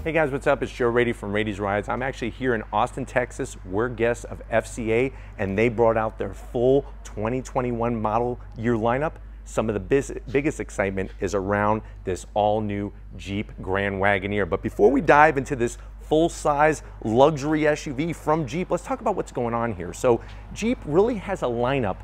Hey guys, what's up? It's Joe Rady from Rady's Rides. I'm actually here in Austin, Texas. We're guests of FCA, and they brought out their full 2021 model year lineup. Some of the biggest excitement is around this all-new Jeep Grand Wagoneer. But before we dive into this full-size luxury SUV from Jeep, let's talk about what's going on here. So Jeep really has a lineup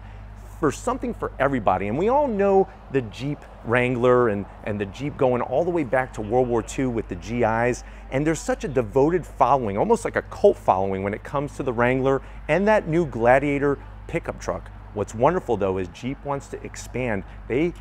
for something for everybody. And we all know the Jeep Wrangler and the Jeep going all the way back to World War II with the GIs. And there's such a devoted following, almost like a cult following when it comes to the Wrangler and that new Gladiator pickup truck. What's wonderful though is Jeep wants to expand. They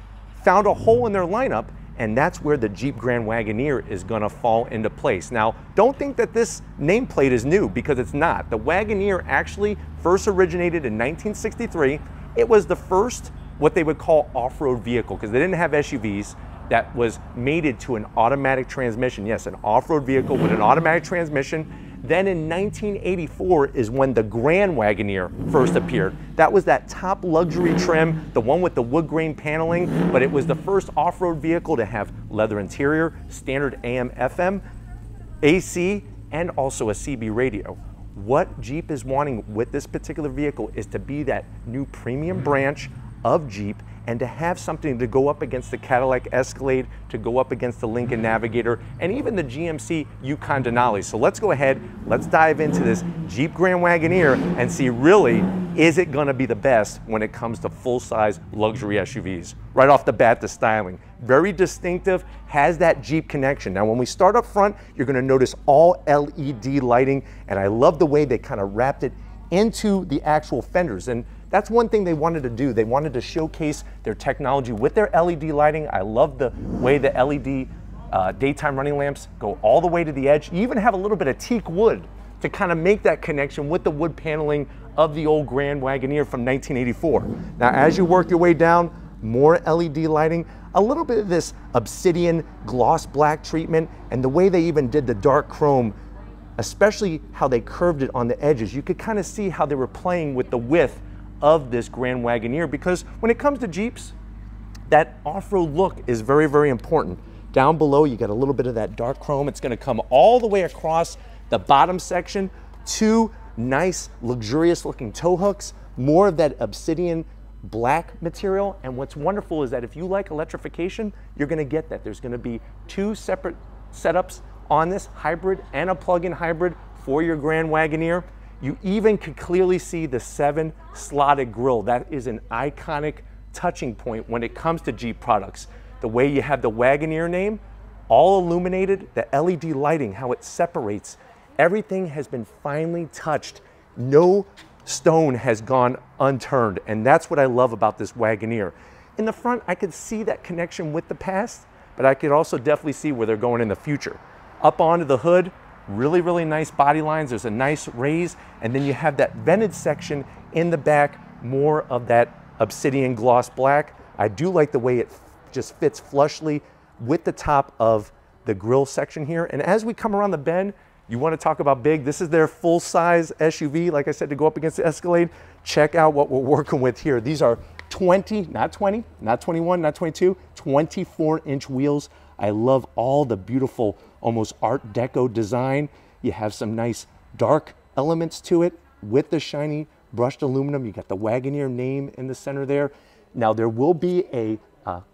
found a hole in their lineup, and that's where the Jeep Grand Wagoneer is gonna fall into place. Now, don't think that this nameplate is new, because it's not. The Wagoneer actually first originated in 1963. It was the first, what they would call off-road vehicle, because they didn't have SUVs, that was mated to an automatic transmission. Yes, an off-road vehicle with an automatic transmission. Then in 1984 is when the Grand Wagoneer first appeared. That was that top luxury trim, the one with the wood grain paneling, but it was the first off-road vehicle to have leather interior, standard AM, FM, AC, and also a CB radio. What Jeep is wanting with this particular vehicle is to be that new premium branch of Jeep, and to have something to go up against the Cadillac Escalade, to go up against the Lincoln Navigator, and even the GMC Yukon Denali. So let's go ahead, let's dive into this Jeep Grand Wagoneer and see, really, is it gonna be the best when it comes to full-size luxury SUVs? Right off the bat, the styling. Very distinctive, has that Jeep connection. Now, when we start up front, you're gonna notice all LED lighting, and I love the way they kind of wrapped it into the actual fenders. And that's one thing they wanted to do. They wanted to showcase their technology with their LED lighting. I love the way the LED daytime running lamps go all the way to the edge. You even have a little bit of teak wood to kind of make that connection with the wood paneling of the old Grand Wagoneer from 1984. Now, as you work your way down, more LED lighting, a little bit of this obsidian gloss black treatment, and the way they even did the dark chrome, especially how they curved it on the edges. You could kind of see how they were playing with the width of this Grand Wagoneer, because when it comes to Jeeps, that off-road look is very, very important. Down below, you got a little bit of that dark chrome. It's gonna come all the way across the bottom section. Two nice, luxurious looking tow hooks, more of that obsidian black material. And what's wonderful is that if you like electrification, you're gonna get that. There's gonna be two separate setups on this hybrid and a plug-in hybrid for your Grand Wagoneer. You even could clearly see the 7-slotted grille. That is an iconic touching point when it comes to Jeep products. The way you have the Wagoneer name, all illuminated, the LED lighting, how it separates. Everything has been finely touched. No stone has gone unturned, and that's what I love about this Wagoneer. In the front, I could see that connection with the past, but I could also definitely see where they're going in the future. Up onto the hood, really, really nice body lines. There's a nice raise, and then you have that vented section in the back, more of that obsidian gloss black. I do like the way it just fits flushly with the top of the grille section here. And as we come around the bend, you want to talk about big. This is their full-size SUV, like I said, to go up against the Escalade. Check out what we're working with here. These are 20, not 20, not 21, not 22, 24-inch wheels. I love all the beautiful, almost Art Deco design. You have some nice dark elements to it with the shiny brushed aluminum. You got the Wagoneer name in the center there. Now, there will be a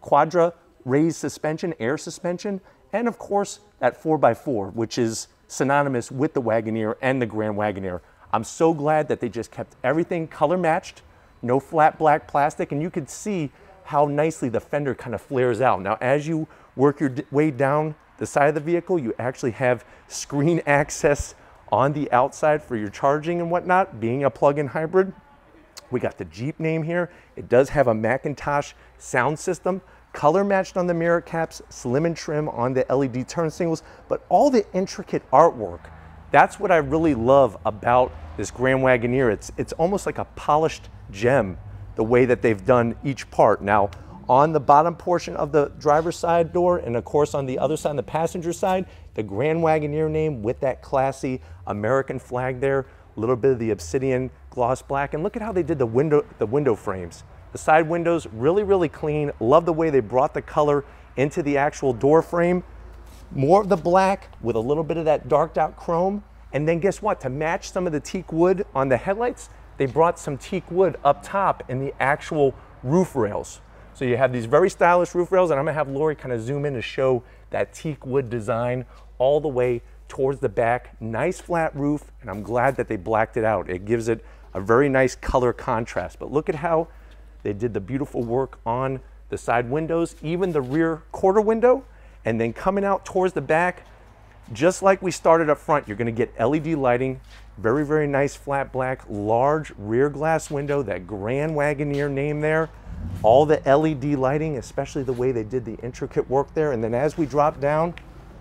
quadra raised suspension, air suspension, and of course that 4x4, which is synonymous with the Wagoneer and the Grand Wagoneer. I'm so glad that they just kept everything color matched, no flat black plastic, and you could see how nicely the fender kind of flares out. Now, as you work your way down the side of the vehicle, you actually have screen access on the outside for your charging and whatnot, being a plug-in hybrid. We got the Jeep name here. It does have a Macintosh sound system, color matched on the mirror caps, slim and trim on the LED turn signals, but all the intricate artwork. That's what I really love about this Grand Wagoneer. It's almost like a polished gem, the way that they've done each part. Now, on the bottom portion of the driver's side door, and of course on the other side, on the passenger side, the Grand Wagoneer name with that classy American flag there, a little bit of the obsidian gloss black, and look at how they did the window frames. The side windows, really, really clean. Love the way they brought the color into the actual door frame. More of the black with a little bit of that darked out chrome. And then guess what? To match some of the teak wood on the headlights, they brought some teak wood up top in the actual roof rails. So you have these very stylish roof rails, and I'm gonna have Lori kind of zoom in to show that teak wood design all the way towards the back. Nice flat roof, and I'm glad that they blacked it out. It gives it a very nice color contrast. But look at how they did the beautiful work on the side windows, even the rear quarter window, and then coming out towards the back, just like we started up front, you're gonna get LED lighting, very, very nice flat black, large rear glass window, that Grand Wagoneer name there, all the LED lighting, especially the way they did the intricate work there. And then as we drop down,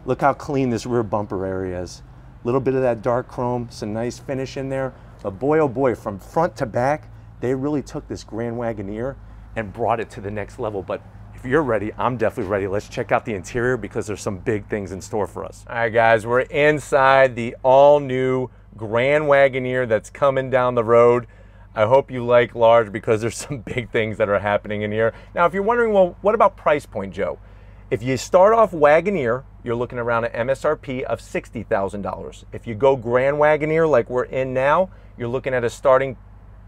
look how clean this rear bumper area is. A little bit of that dark chrome, some nice finish in there. But boy, oh boy, from front to back, they really took this Grand Wagoneer and brought it to the next level. But if you're ready, I'm definitely ready. Let's check out the interior because there's some big things in store for us. All right, guys, we're inside the all-new Grand Wagoneer that's coming down the road. I hope you like large because there's some big things that are happening in here. Now, if you're wondering, well, what about price point, Joe? If you start off Wagoneer, you're looking around an MSRP of $60,000. If you go Grand Wagoneer like we're in now, you're looking at a starting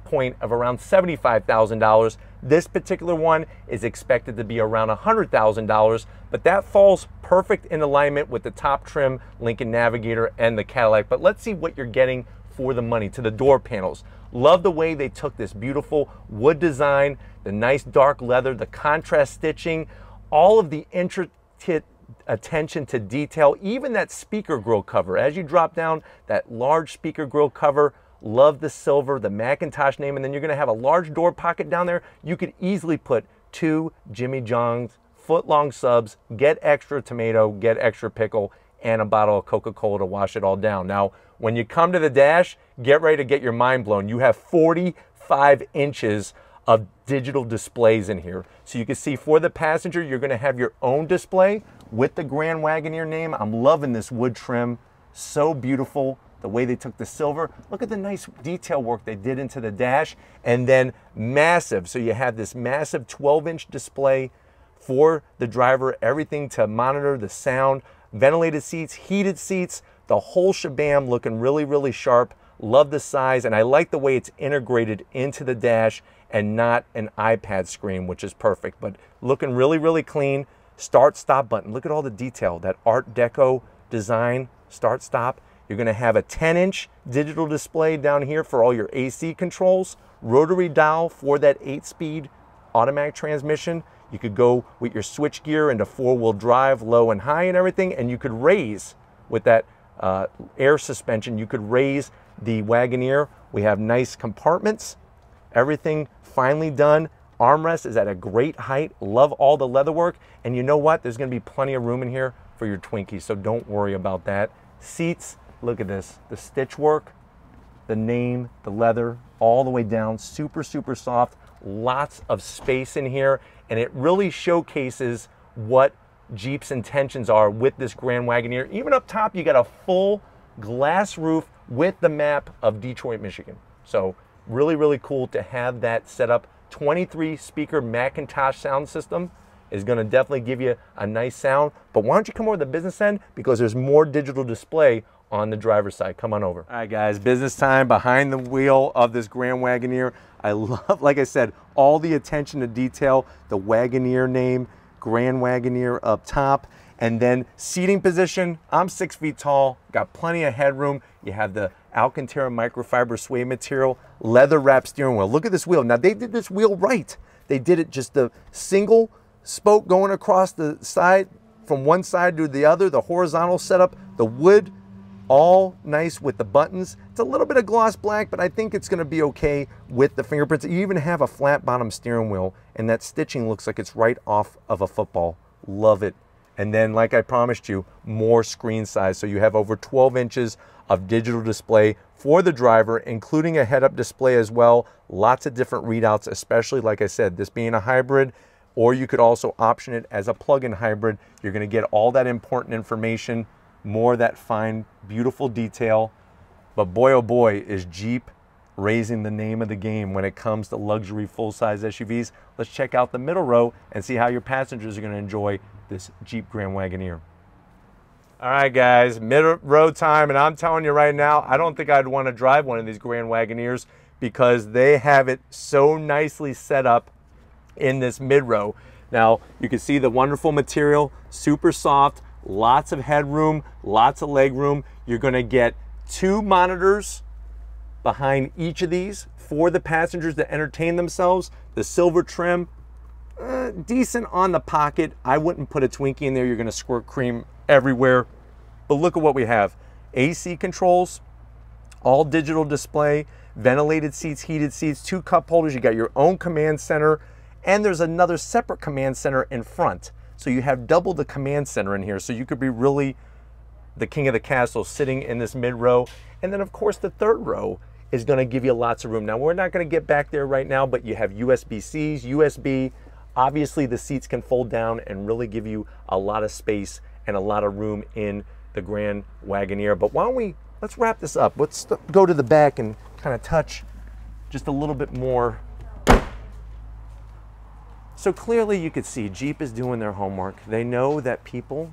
point of around $75,000. This particular one is expected to be around $100,000, but that falls perfect in alignment with the top trim Lincoln Navigator and the Cadillac. But let's see what you're getting for the money. To the door panels, love the way they took this beautiful wood design, the nice dark leather, the contrast stitching, all of the intricate attention to detail, even that speaker grille cover. As you drop down, that large speaker grille cover, love the silver, the Macintosh name, and then you're gonna have a large door pocket down there. You could easily put 2 Jimmy John's foot-long subs, get extra tomato, get extra pickle, and a bottle of Coca-Cola to wash it all down. Now, when you come to the dash, get ready to get your mind blown. You have 45 inches of digital displays in here. So you can see for the passenger, you're gonna have your own display with the Grand Wagoneer name. I'm loving this wood trim, so beautiful. The way they took the silver. Look at the nice detail work they did into the dash. And then massive, so you have this massive 12-inch display for the driver, everything to monitor the sound, ventilated seats, heated seats, the whole shabam looking really, really sharp. Love the size, and I like the way it's integrated into the dash and not an iPad screen, which is perfect, but looking really, really clean. Start, stop button. Look at all the detail, that Art Deco design, start, stop. You're gonna have a 10-inch digital display down here for all your AC controls, rotary dial for that 8-speed automatic transmission. You could go with your switch gear into 4-wheel drive, low and high and everything, and you could raise with that air suspension, you could raise the Wagoneer. We have nice compartments, everything finely done. Armrest is at a great height. Love all the leather work. And you know what? There's gonna be plenty of room in here for your Twinkies, so don't worry about that. Seats, look at this, the stitch work, the name, the leather, all the way down, super, super soft, lots of space in here, and it really showcases what Jeep's intentions are with this Grand Wagoneer. Even up top, you got a full glass roof with the map of Detroit, Michigan. So really, really cool to have that set up. 23 speaker Macintosh sound system is gonna definitely give you a nice sound, but why don't you come over to the business end, because there's more digital display on the driver's side. Come on over. All right, guys, business time behind the wheel of this Grand Wagoneer. I love, like I said, all the attention to detail, the Wagoneer name, Grand Wagoneer up top, and then seating position. I'm 6 feet tall, got plenty of headroom. You have the Alcantara microfiber suede material, leather wrapped steering wheel. Look at this wheel. Now, they did this wheel right. They did it just a single spoke going across the side from one side to the other, the horizontal setup, the wood, all nice with the buttons. It's a little bit of gloss black, but I think it's gonna be okay with the fingerprints. You even have a flat bottom steering wheel, and that stitching looks like it's right off of a football. Love it. And then, like I promised you, more screen size. So you have over 12 inches of digital display for the driver, including a head-up display as well. Lots of different readouts, especially, like I said, this being a hybrid, or you could also option it as a plug-in hybrid. You're gonna get all that important information, more of that fine, beautiful detail. But boy, oh boy, is Jeep raising the name of the game when it comes to luxury full-size SUVs. Let's check out the middle row and see how your passengers are gonna enjoy this Jeep Grand Wagoneer. All right, guys, mid-road time, and I'm telling you right now, I don't think I'd want to drive one of these Grand Wagoneers because they have it so nicely set up in this mid-row. Now, you can see the wonderful material, super soft, lots of headroom, lots of leg room. You're gonna get 2 monitors behind each of these for the passengers to entertain themselves. The silver trim, decent on the pocket. I wouldn't put a Twinkie in there. You're gonna squirt cream everywhere. But look at what we have. AC controls, all digital display, ventilated seats, heated seats, 2 cup holders. You got your own command center, and there's another separate command center in front. So you have double the command center in here. So you could be really the king of the castle sitting in this mid row. And then of course the third row is gonna give you lots of room. Now we're not gonna get back there right now, but you have USB-Cs, USB. Obviously the seats can fold down and really give you a lot of space and a lot of room in the Grand Wagoneer. But why don't let's wrap this up. Let's go to the back and kind of touch just a little bit more. So clearly you could see Jeep is doing their homework. They know that people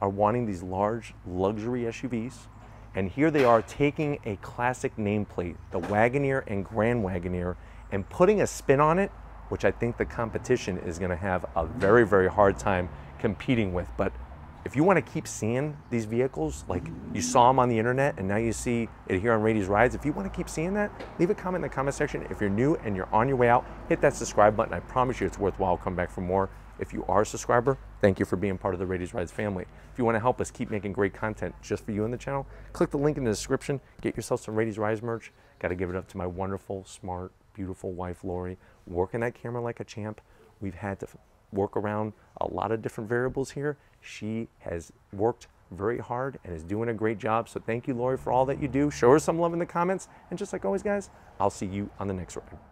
are wanting these large luxury SUVs. And here they are taking a classic nameplate, the Wagoneer and Grand Wagoneer, and putting a spin on it, which I think the competition is gonna have a very, very hard time competing with. But if you want to keep seeing these vehicles, like you saw them on the internet and now you see it here on Rady's Rides, if you want to keep seeing that, leave a comment in the comment section. If you're new and you're on your way out, hit that subscribe button. I promise you it's worthwhile. Come back for more. If you are a subscriber, thank you for being part of the Rady's Rides family. If you want to help us keep making great content just for you in the channel, click the link in the description. Get yourself some Rady's Rides merch. Got to give it up to my wonderful, smart, beautiful wife, Lori, working that camera like a champ. We've had to work around a lot of different variables here. She has worked very hard and is doing a great job. So thank you, Lori, for all that you do. Show her some love in the comments. And just like always, guys, I'll see you on the next ride.